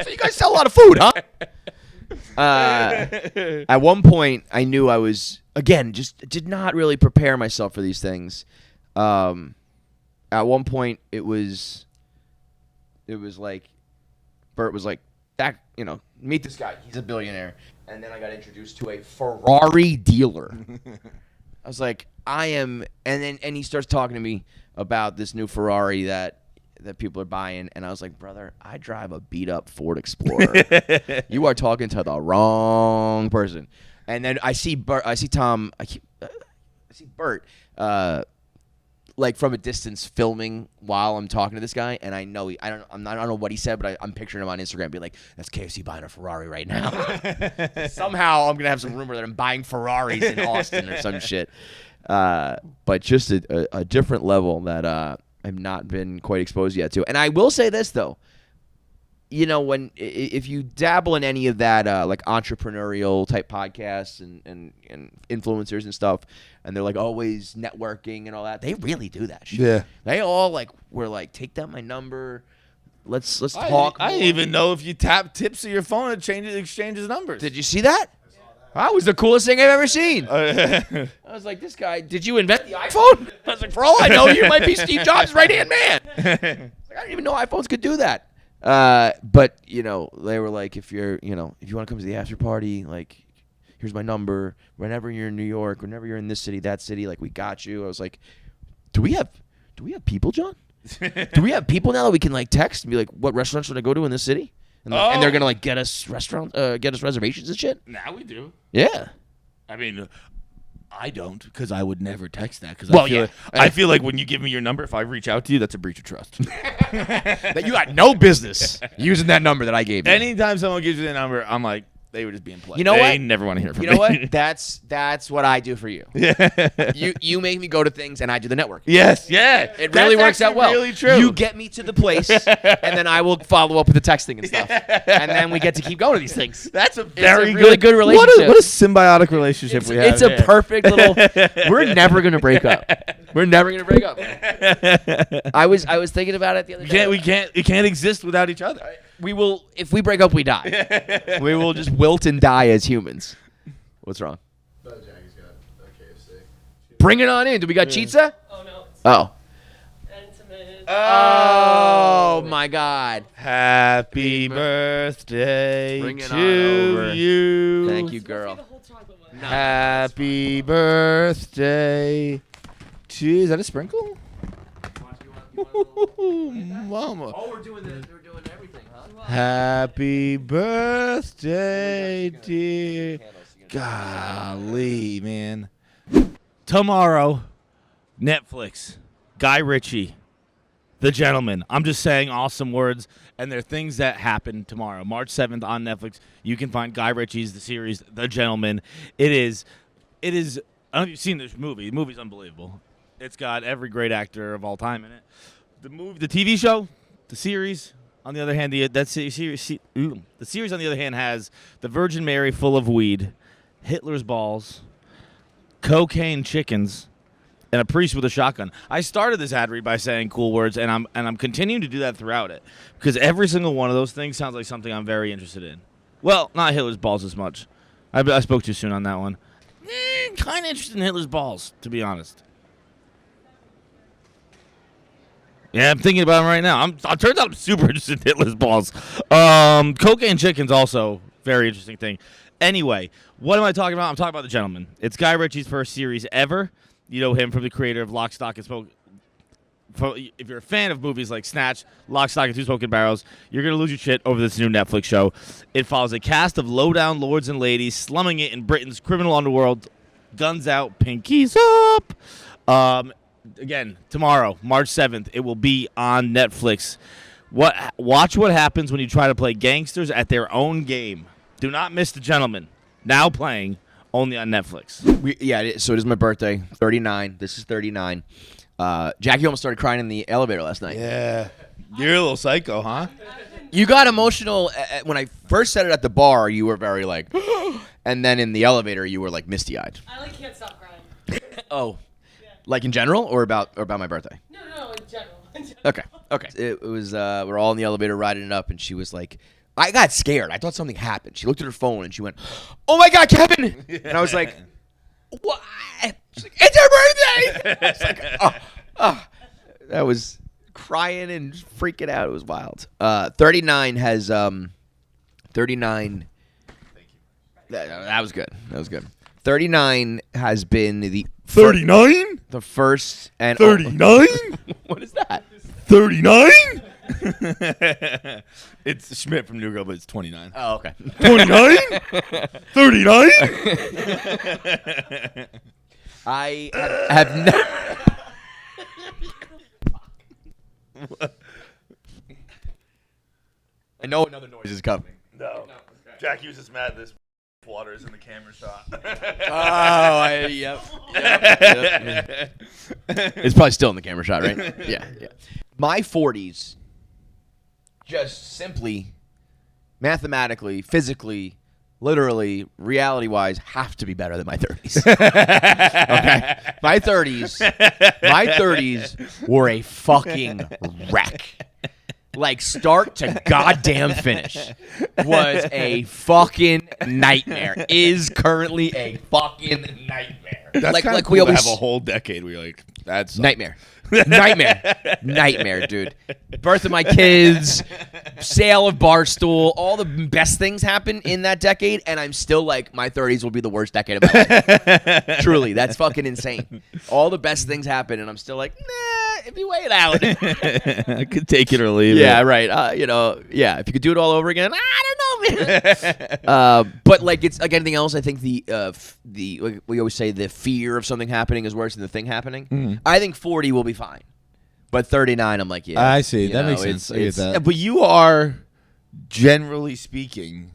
you guys sell a lot of food, huh? At one point, I knew I was, again, just did not really prepare myself for these things. At one point, it was like, Bert was like, that, meet this guy. He's a billionaire. And then I got introduced to a Ferrari dealer. I was like, and he starts talking to me about this new Ferrari that people are buying, and I was like, "Brother, I drive a beat-up Ford Explorer. You are talking to the wrong person." And then I see Bert. I see Bert, like from a distance, filming while I'm talking to this guy, and I know I don't know what he said, but I'm picturing him on Instagram, being like, "That's KFC buying a Ferrari right now." Somehow I'm gonna have some rumor that I'm buying Ferraris in Austin or some shit. But just a different level that I've not been quite exposed yet to. And I will say this though, if you dabble in any of that like entrepreneurial type podcasts and influencers and stuff, and they're like always networking and all that, they really do that shit. Yeah. They all were like, "Take down my number. Let's talk." I didn't even know if you tap tips of your phone, it exchanges numbers. Did you see that? That was the coolest thing I've ever seen. I was like, "This guy, did you invent the iPhone?" I was like, "For all I know, you might be Steve Jobs' right-hand man." I didn't even know iPhones could do that. But they were like, if you want to come to the after party, like, here's my number. Whenever you're in New York, whenever you're in this city, that city, like, we got you. I was like, do we have people, John? Do we have people now that we can like text and be like, "What restaurant should I go to in this city?" And they're gonna like get us reservations and shit. Now we do. Yeah. I mean, I don't, because I would never text that. Because I feel like when you give me your number, if I reach out to you, that's a breach of trust. That you got no business using that number that I gave you. Anytime someone gives you the number, I'm like, they were just being polite. You know what? They never want to hear from me. You know what? That's what I do for you. Yeah. You make me go to things and I do the network. Yes. Yeah. It really works out well. Really true. You get me to the place, and then I will follow up with the texting and stuff, and then we get to keep going to these things. That's a really good relationship. What a symbiotic relationship we have. It's a perfect little. We're never gonna break up. We're never gonna break up. I was thinking about it the other day. We can't exist without each other. We will. If we break up, we die. We will just wilt and die as humans. What's wrong? Jackie's got a KFC. Bring it on in. Do we got Chizza? Oh, no. It's Oh. intimate. Oh, my God. Happy birthday Bring it on to over. you. Thank you, Let's girl. get the whole chocolate one. Happy birthday to... Is that a sprinkle? Mama. Oh, we're doing this. We're doing everything, huh? Happy birthday, dear. Golly, man. Tomorrow, Netflix, Guy Ritchie, The Gentleman. I'm just saying awesome words, and there are things that happen tomorrow. March 7th on Netflix, you can find Guy Ritchie's The series, The Gentleman. It is, I don't know if you've seen this movie. The movie's unbelievable. It's got every great actor of all time in it. The TV show, the series, on the other hand, the series on the other hand has the Virgin Mary full of weed, Hitler's balls, cocaine chickens, and a priest with a shotgun. I started this ad read by saying cool words, and I'm continuing to do that throughout it because every single one of those things sounds like something I'm very interested in. Well, not Hitler's balls as much. I spoke too soon on that one. Kind of interested in Hitler's balls, to be honest. Yeah, I'm thinking about him right now. It turns out I'm super interested in Hitler's balls. Cocaine chicken's also very interesting thing. Anyway, what am I talking about? I'm talking about The Gentleman. It's Guy Ritchie's first series ever. You know him from the creator of Lock, Stock, and Smoke. If you're a fan of movies like Snatch, Lock, Stock, and Two Smoking Barrels, you're going to lose your shit over this new Netflix show. It follows a cast of low-down lords and ladies slumming it in Britain's criminal underworld. Guns out, pinkies up. Again, tomorrow, March 7th, it will be on Netflix. Watch what happens when you try to play gangsters at their own game. Do not miss The Gentleman. Now playing only on Netflix. So it is my birthday, 39. This is 39. Jackie almost started crying in the elevator last night. Yeah. You're a little psycho, huh? You got emotional when I first said it at the bar. You were very like, and then in the elevator, you were like misty-eyed. I can't stop crying. Oh, like in general, or about my birthday? No, in general. Okay. It was we're all in the elevator riding it up, and she was like, I got scared. I thought something happened. She looked at her phone and she went, "Oh my God, Kevin!" And I was like, "What?" She's like, "It's her birthday!" I was like, oh. That was crying and freaking out. It was wild. 39 has 39. Thank you. That was good. 39 has been the 39? the first and 39? What is that? 39? It's Schmidt from New Girl, but it's 29. Oh, okay. 29? 39? I have never. I know another noise is coming. No. Jackie was just mad this water is in the camera shot. Yep. It's probably still in the camera shot, right? Yeah. My 40s just simply, mathematically, physically, literally, reality-wise, have to be better than my 30s. Okay? My 30s were a fucking wreck. Like, start to goddamn finish was a fucking nightmare. Is currently a fucking nightmare. That's like cool we always have a whole decade where you're like, that's nightmare. Nightmare, dude. Birth of my kids, sale of Barstool, all the best things happen in that decade, and I'm still like, my 30s will be the worst decade of my life. Truly, that's fucking insane. All the best things happen, and I'm still like, nah, if you wait it out. I could take it or leave it. Yeah, right. If you could do it all over again, I don't know, man. But like it's like anything else, I think the like we always say the fear of something happening is worse than the thing happening. Mm. I think 40 will be fine, but 39, I'm like, yeah. I see. That makes sense. I get that. But you are, generally speaking,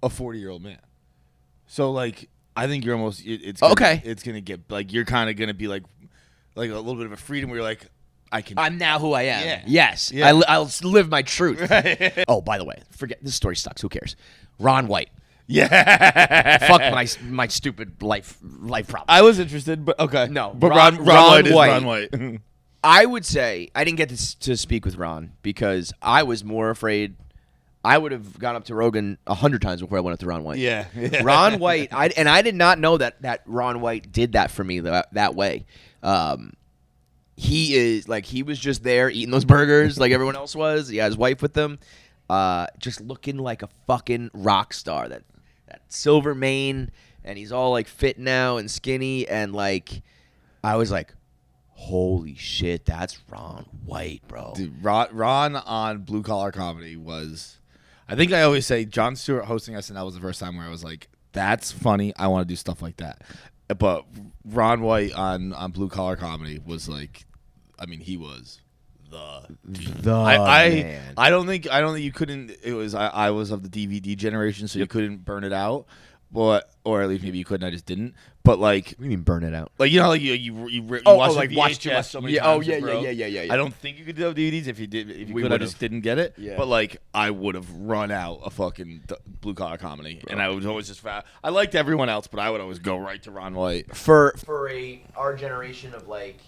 a 40-year-old man. So like, I think you're almost. It's gonna, okay. It's gonna get like you're kind of gonna be like a little bit of a freedom where you're like, I'm now who I am. Yeah. Yes. Yeah. I'll live my truth. Right. Oh, by the way, forget this story sucks. Who cares? Ron White. Yeah. Fuck my stupid life problem. I was interested, but okay. No, But Ron White is White. Ron White. I would say I didn't get to speak with Ron because I was more afraid. I would have gone up to Rogan 100 times before I went up to Ron White. Yeah. Ron White, I did not know that Ron White did that for me that way. He is like, he was just there eating those burgers like everyone else was. He had his wife with him, just looking like a fucking rock star. That silver mane, and he's all like fit now and skinny, and like I was like, holy shit, that's Ron White, bro. Dude, Ron on Blue Collar Comedy was, I think I always say Jon Stewart hosting SNL was the first time where I was like, that's funny. I want to do stuff like that. But Ron White on Blue Collar Comedy was like, I mean, he was the man. I don't think you couldn't. It was I was of the DVD generation, so you couldn't burn it out, but or at least maybe you couldn't. I just didn't. But like, What do you mean burn it out? like, you know, like you watch like VHS watch too much. so many Yeah, times. yeah, it broke. yeah. I don't think you could do it with DVDs. If you did, if you We could, I would've. just didn't get it. Yeah. But like, I would have run out a fucking Blue Collar Comedy, and I was always just I liked everyone else, but I would always go right to Ron White. For our generation of like,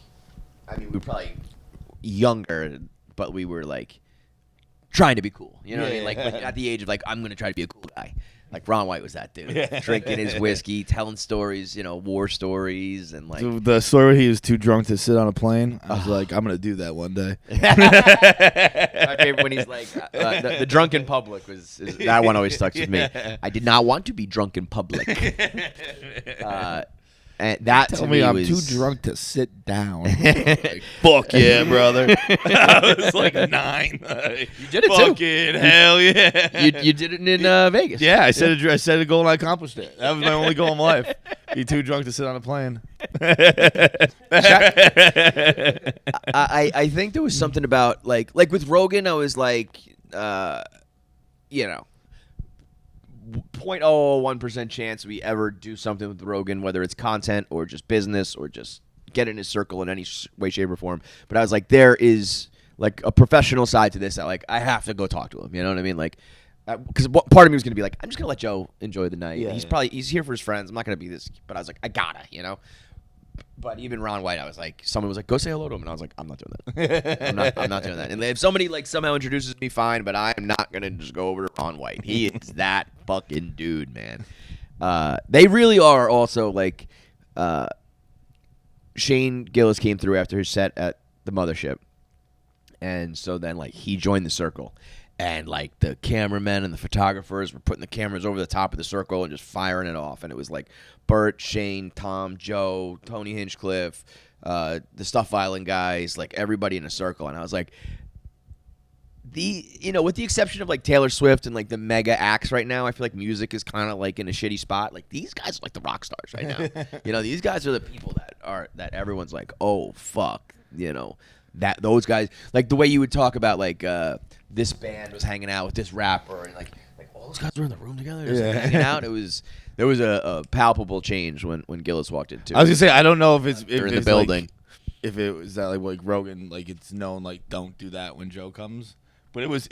I mean, we were probably younger, but we were like trying to be cool. You know what I mean? Like at the age of like, I'm gonna try to be a cool guy. Like Ron White was that dude, drinking his whiskey, telling stories, war stories, and like The story where he was too drunk to sit on a plane, I was like, I'm gonna do that one day. my favorite when he's like the drunk in public that one always stuck with me. I did not want to be drunk in public. And that Tell to me I'm was, too drunk to sit down. Like, fuck yeah, brother. I was like 9. You did it too. Fucking hell yeah. You did it in Vegas. Yeah, I set a goal and I accomplished it. That was my only goal in life. Be too drunk to sit on a plane. I think there was something about like with Rogan, I was like, 0.001% chance we ever do something with Rogan, whether it's content or just business or just get in his circle in any way, shape, or form. But I was like, there is like a professional side to this that like I have to go talk to him. You know what I mean? Like, because part of me was gonna be like, I'm just gonna let Joe enjoy the night. Yeah, He's here for his friends. I'm not gonna be this, but I was like, I gotta, But even Ron White, I was like, someone was like, go say hello to him, and I was like, I'm not doing that. I'm not doing that. And if somebody like somehow introduces me, fine, but I am not gonna just go over to Ron White. He is that fucking dude, man. They really are also like, Shane Gillis came through after his set at the Mothership, and so then like he joined the circle. And, like, the cameramen and the photographers were putting the cameras over the top of the circle and just firing it off. And it was, like, Bert, Shane, Tom, Joe, Tony Hinchcliffe, the Stuff Island guys, like, everybody in a circle. And I was like, with the exception of, like, Taylor Swift and, like, the mega acts right now, I feel like music is kind of, like, in a shitty spot. Like, these guys are, like, the rock stars right now. These guys are the people that everyone's like, oh, fuck, that those guys, like the way you would talk about like this band was hanging out with this rapper and like all those guys were in the room together just, like, hanging out. There was a palpable change when Gillis walked in too. I was gonna say, I don't know if it's in the building. Like, if it was that like Rogan, like it's known like don't do that when Joe comes, but it was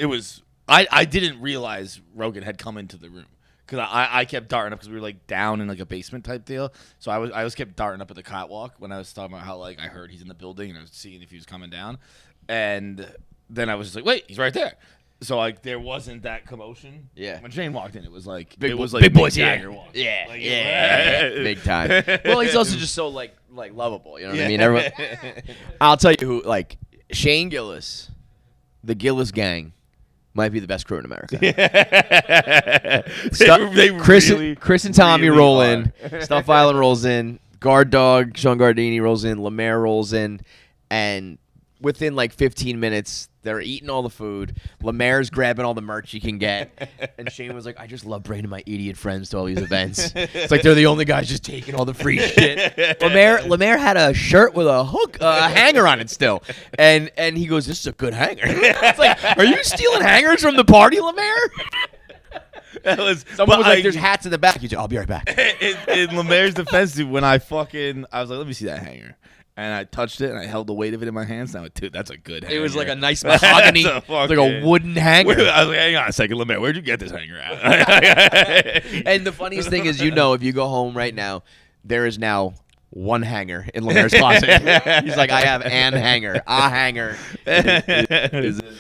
I didn't realize Rogan had come into the room. Because I kept darting up because we were like down in like a basement type deal. So I was kept darting up at the catwalk when I was talking about how like I heard he's in the building and I was seeing if he was coming down. And then I was just like, wait, he's right there. So like there wasn't that commotion. Yeah. When Shane walked in, it was like Big Mick boys Jagger here. walked. Yeah, Like, yeah, big time. Well, he's also just so like lovable. You know what I mean? Everyone, I'll tell you who, like Shane Gillis, the Gillis gang. Might be the best crew in America. Chris and Tommy really roll are. in. Stuff Island rolls in. Guard Dog, Sean Gardini rolls in. Lemaire rolls in. And within like 15 minutes, they're eating all the food. Lemaire's grabbing all the merch he can get. And Shane was like, I just love bringing my idiot friends to all these events. It's like they're the only guys just taking all the free shit. Lemaire had a shirt with a hook, a hanger on it still. And he goes, this is a good hanger. It's like, are you stealing hangers from the party, Lemaire? Someone was like, there's hats in the back. He's like, I'll be right back. In Lemaire's defense, dude, when I was like, let me see that hanger. And I touched it, and I held the weight of it in my hands. And I went, dude, that's a good hanger. It was like a nice mahogany, like a wooden hanger. I was like, hang on a second, Lemaire, where'd you get this hanger at? And the funniest thing is, if you go home right now, there is now one hanger in Lemaire's closet. He's like, I have an hanger. A hanger is in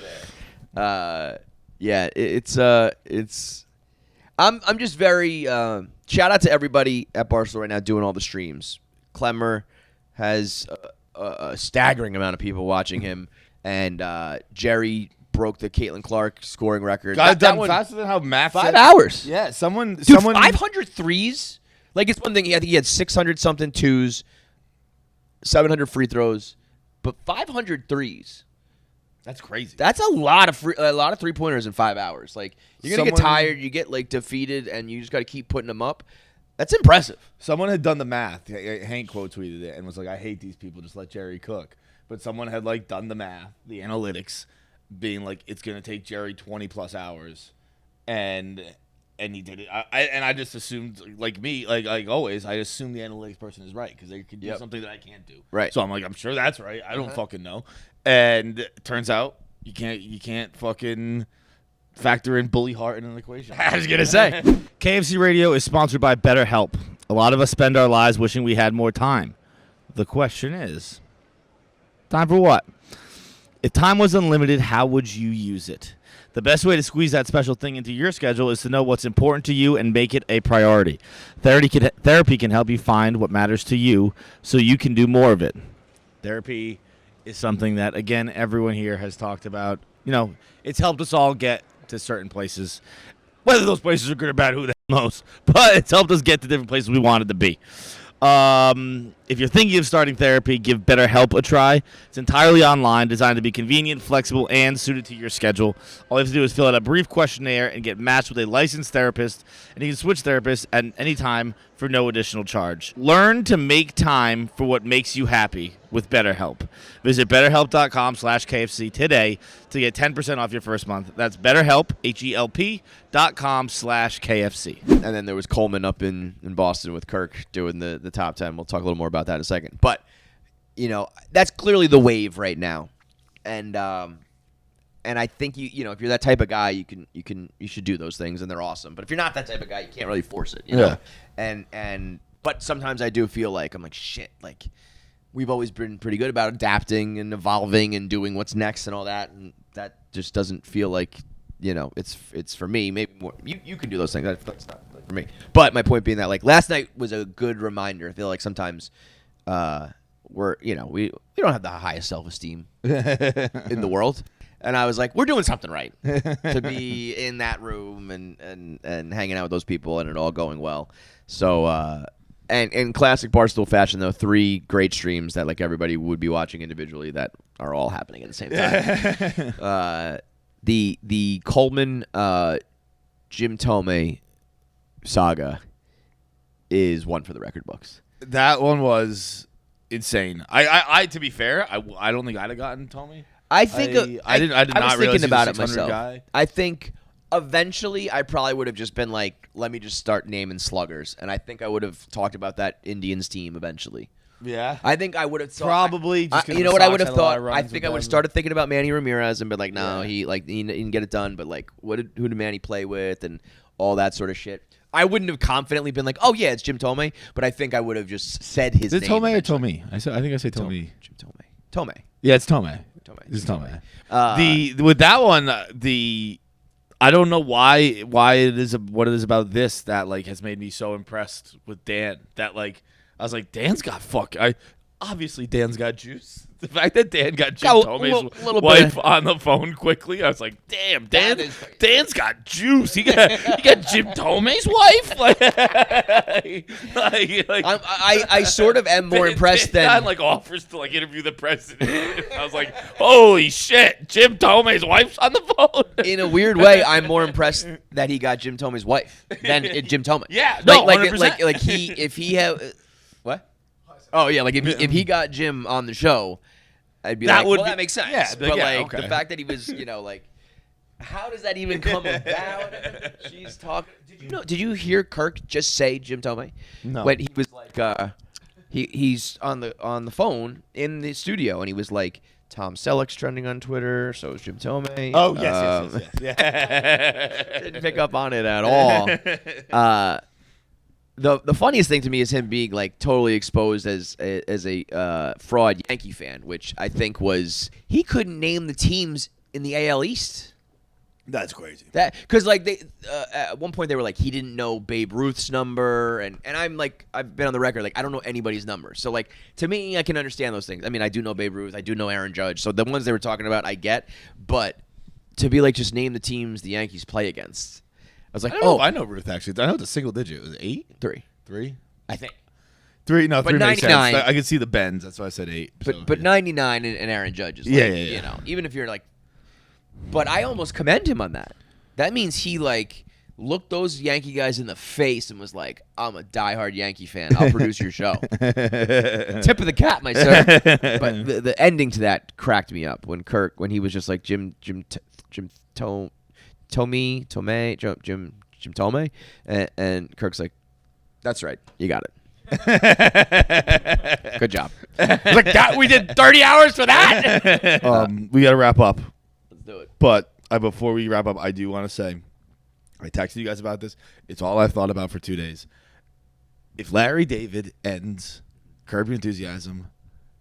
there. Yeah, it's. I'm just very. Shout out to everybody at Barstool right now doing all the streams. Klemmer has a staggering amount of people watching him, and Jerry broke the Caitlin Clark scoring record. Got it done one, faster than how Matt 5 said. hours. Yeah, someone. Dude, someone 500 threes. Like it's one thing. I think he had 600 something twos, 700 free throws, but 500 threes. That's crazy. That's a lot of 3-pointers in 5 hours. Like you're gonna get Someone- tired, you get like defeated, and you just got to keep putting them up. That's impressive. Someone had done the math. Hank quote tweeted it and was like, "I hate these people. Just let Jerry cook." But someone had like done the math, the analytics, being like, "It's gonna take Jerry 20+ hours," and he did it. I just assumed, like me, like always, I assume the analytics person is right because they could do something that I can't do. Right. So I'm like, I'm sure that's right. I don't fucking know. And it turns out you can't fucking factor in bully heart in an equation. I was gonna say. KFC Radio is sponsored by BetterHelp. A lot of us spend our lives wishing we had more time. The question is, time for what? If time was unlimited, how would you use it? The best way to squeeze that special thing into your schedule is to know what's important to you and make it a priority. Therapy can help you find what matters to you so you can do more of it. Therapy is something that, again, everyone here has talked about. You know, it's helped us all get to certain places. Whether those places are good or bad, who the hell knows? But it's helped us get to different places we wanted to be. If you're thinking of starting therapy, give BetterHelp a try. It's entirely online, designed to be convenient, flexible, and suited to your schedule. All you have to do is fill out a brief questionnaire and get matched with a licensed therapist, and you can switch therapists at any time for no additional charge. Learn to make time for what makes you happy with BetterHelp. Visit BetterHelp.com/KFC today to get 10% off your first month. That's BetterHelp, HELP.com/KFC. And then there was Coleman up in Boston with Kirk doing the top 10. We'll talk a little more about that in a second. But, you know, that's clearly the wave right now. And I think you know, if you're that type of guy, you should do those things and they're awesome. But if you're not that type of guy, you can't really force it, you know? But sometimes I do feel like I'm like, shit, like we've always been pretty good about adapting and evolving and doing what's next and all that, and that just doesn't feel like, you know, it's for me. Maybe more, you can do those things. That's not for me. But my point being that, like, last night was a good reminder. I feel like sometimes we don't have the highest self-esteem in the world. And I was like, we're doing something right to be in that room and hanging out with those people and it all going well. So, and in classic Barstool fashion, though, 3 great streams that like everybody would be watching individually that are all happening at the same time. The Coleman Jim Tomei saga is one for the record books. That one was insane. I to be fair, I don't think I'd have gotten Tomei. I think I did was not realize thinking he was about a it 600 myself. guy. I think eventually I probably would have just been like, let me just start naming sluggers, and I think I would have talked about that Indians team eventually. Yeah. I think I would have Probably. Just 'cause you know the what I Sox would have had a lot thought? of I runs think with I would have them. started thinking about Manny Ramirez and been like, no, Yeah. he didn't get it done, but like, who did Manny play with and all that sort of shit. I wouldn't have confidently been like, oh yeah, it's Jim Tomei, but I think I would have just said his Is name. it Tomei or eventually. Tomei? I think I say Tomei. Jim Tomei. Yeah, it's Tomei. It's Tomei. With that one, I don't know why it is what it is about this that like has made me so impressed with Dan that like I was like, Dan's got obviously Dan's got juice. The fact that Dan got Jim Tomei's little wife bit. on the phone quickly, I was like, damn, That is- Dan's got juice. He got Jim Tomei's wife. I sort of am more impressed Dan than like offers to like interview the president. I was like, holy shit, Jim Tomei's wife's on the phone. in a weird way. I'm more impressed that he got Jim Tomei's wife than Jim Tomei. Yeah, no, like 100%. if he had what? Oh yeah, like if he got Jim on the show, I'd be That like, would well, be- that makes sense. yeah, but yeah, like okay. the fact that he was, you know, like, how does that even come about? She's talking. Did you hear Kirk just say Jim Tomei? No. When he was like, he's on the phone in the studio, and he was like, Tom Selleck's trending on Twitter, so is Jim Tomei. Oh yes. Didn't pick up on it at all. The funniest thing to me is him being like totally exposed as a fraud Yankee fan, which I think was he couldn't name the teams in the AL East. That's crazy. That because like they at one point they were like he didn't know Babe Ruth's number, and I'm like I've been on the record like I don't know anybody's number. So like to me I can understand those things. I mean I do know Babe Ruth, I do know Aaron Judge. So the ones they were talking about I get, but to be like just name the teams the Yankees play against. I was like, I know Ruth actually. I know it's a single digit. It was 8, 3, I think. 3. No, But 3 makes 99 sense. I can see the bends. That's why I said 8. But 99 and Aaron Judge is like, you know, even if you're like, but I almost commend him on that. That means he like looked those Yankee guys in the face and was like, I'm a diehard Yankee fan. I'll produce your show. Tip of the cap, my sir. But the ending to that cracked me up when he was just like Jim Thome, and Kirk's like, that's right, you got it. Good job. Like that, we did 30 hours for that. We got to wrap up. Let's do it. But before we wrap up, I do want to say, I texted you guys about this. It's all I've thought about for 2 days. If Larry David ends Curb Your Enthusiasm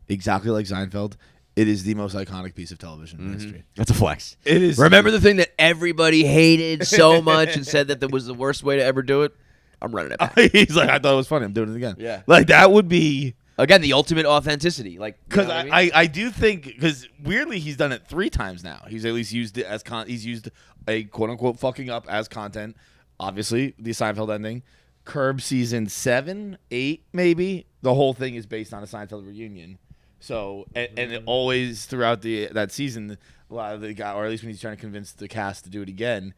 exactly like Seinfeld, it is the most iconic piece of television in history. That's a flex. It is. Remember the thing that everybody hated so much and said that was the worst way to ever do it? I'm running it back. He's like, I thought it was funny. I'm doing it again. Yeah. Like, that would be... Again, the ultimate authenticity. Like, Because I do think... Because weirdly, he's done it 3 times now. He's at least used it as... He's used a quote-unquote fucking up as content. Obviously, the Seinfeld ending. Curb season 7, 8, maybe. The whole thing is based on a Seinfeld reunion. So, and it always throughout that season, a lot of the guy, or at least when he's trying to convince the cast to do it again,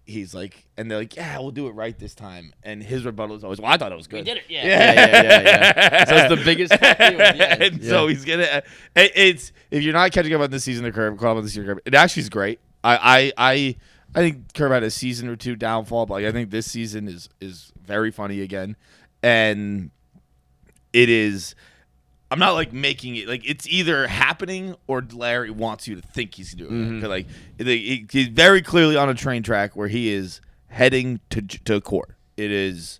he's like, and they're like, yeah, we'll do it right this time. And his rebuttal is always, well, I thought it was good. We did it, yeah. Yeah. So it's the biggest fuck you at the end. And so he's gonna. It's if you're not catching up on this season of Curb, call up on this season of Curb. It actually is great. I think Curb had a season or 2 downfall, but like, I think this season is very funny again, and it is. I'm not like making it like it's either happening or Larry wants you to think he's doing it. 'Cause, like he's very clearly on a train track where he is heading to court. It is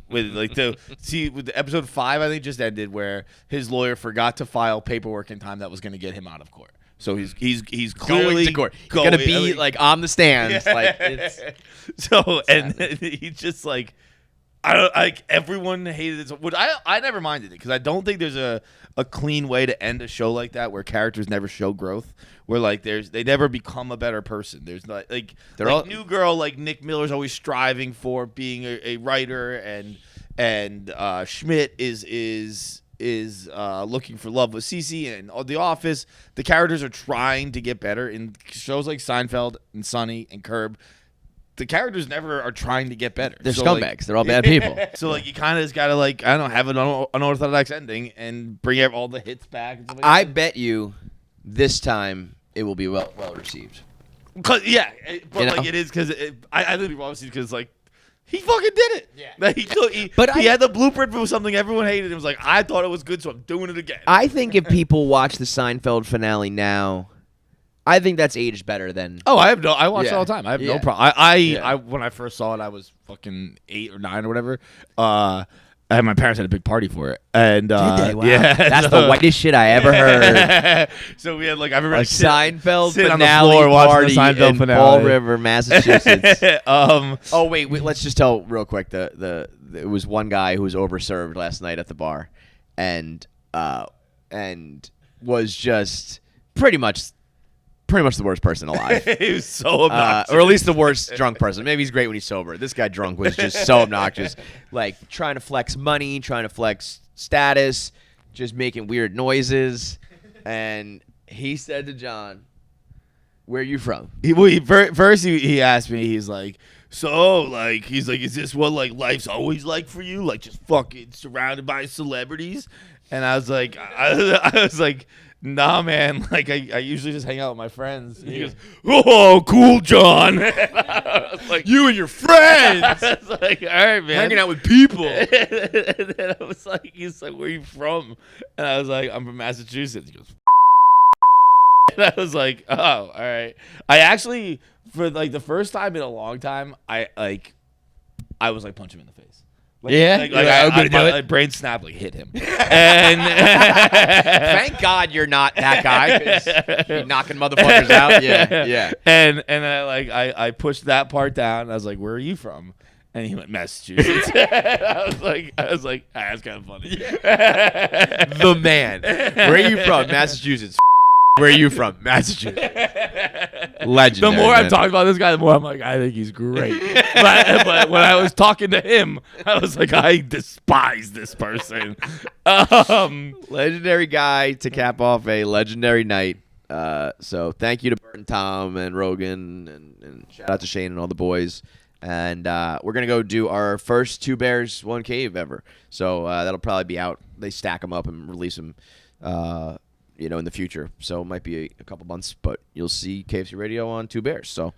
with like with the episode 5 I think just ended where his lawyer forgot to file paperwork in time that was going to get him out of court. So he's clearly Going to court. He's going to be like on the stands. Like it's so and he's just like. I don't like everyone hated it. Which I never minded it because I don't think there's a clean way to end a show like that where characters never show growth. Where like they never become a better person. There's not like they're all New Girl like Nick Miller's always striving for being a writer and Schmidt is looking for love with Cece and The Office. The characters are trying to get better in shows like Seinfeld and Sunny and Curb. The characters never are trying to get better. They're scumbags. Like, they're all bad people. So like you kind of just gotta like I don't know have an unorthodox ending and bring all the hits back. And stuff like I that. bet you this time it will be well received. But You like know? it is because I think people obviously because like he fucking did it. Yeah. Like, he had the blueprint for something everyone hated. It was like I thought it was good, so I'm doing it again. I think if people watch the Seinfeld finale now, I think that's aged better than. Oh, I watch it Yeah. all the time. I have no Yeah. problem. I Yeah. when I first saw it, I was fucking 8 or 9 or whatever. And my parents had a big party for it. And Did they? Wow. yeah, That's the whitest shit I ever heard. So we had like I remember A Seinfeld sitting on the finale floor watching party the Seinfeld in finale. Fall River, Massachusetts. Oh wait, let's just tell real quick. It was one guy who was overserved last night at the bar, and was just pretty much the worst person alive. he was so obnoxious. Or at least the worst drunk person. Maybe he's great when he's sober. This guy drunk was just so obnoxious. Like trying to flex money, trying to flex status, just making weird noises. And he said to John, "Where are you from?" First he asked me, he's like, so like he's like, is this what like life's always like for you? Like just fucking surrounded by celebrities? And I was like, I was like, nah, man. Like I usually just hang out with my friends. And he goes, oh, cool, John. I was like, You and your friends I was like, all right, man. hanging out with people. And then I was like, he's like, where are you from? And I was like, I'm from Massachusetts. He goes, and I was like, oh, all right. I actually, for like the first time in a long time, I was like punch him in the face. I'm gonna do it. Like brain snap, like hit him. And Thank God you're not that guy. 'Cause you're knocking motherfuckers out. Yeah. and I pushed that part down. I was like, "Where are you from?" And he went, "Massachusetts." I was like, that's kind of funny. The man. Where are you from? Massachusetts. Where are you from? Massachusetts. Legendary. The more I'm man. talking about this guy, the more I'm like, I think he's great. but when I was talking to him, I was like, I despise this person. Legendary guy to cap off a legendary night. So thank you to Bert and Tom and Rogan and shout out to Shane and all the boys. And we're going to go do our first Two Bears, One Cave ever. So that'll probably be out. They stack them up and release them, in the future. So it might be a couple months, but you'll see KFC Radio on Two Bears. So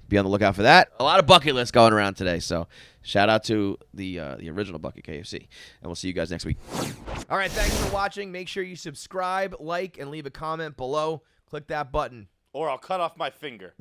be on the lookout for that. A lot of bucket lists going around today. So shout out to the original Bucket KFC. And we'll see you guys next week. All right, thanks for watching. Make sure you subscribe, like, and leave a comment below. Click that button. Or I'll cut off my finger.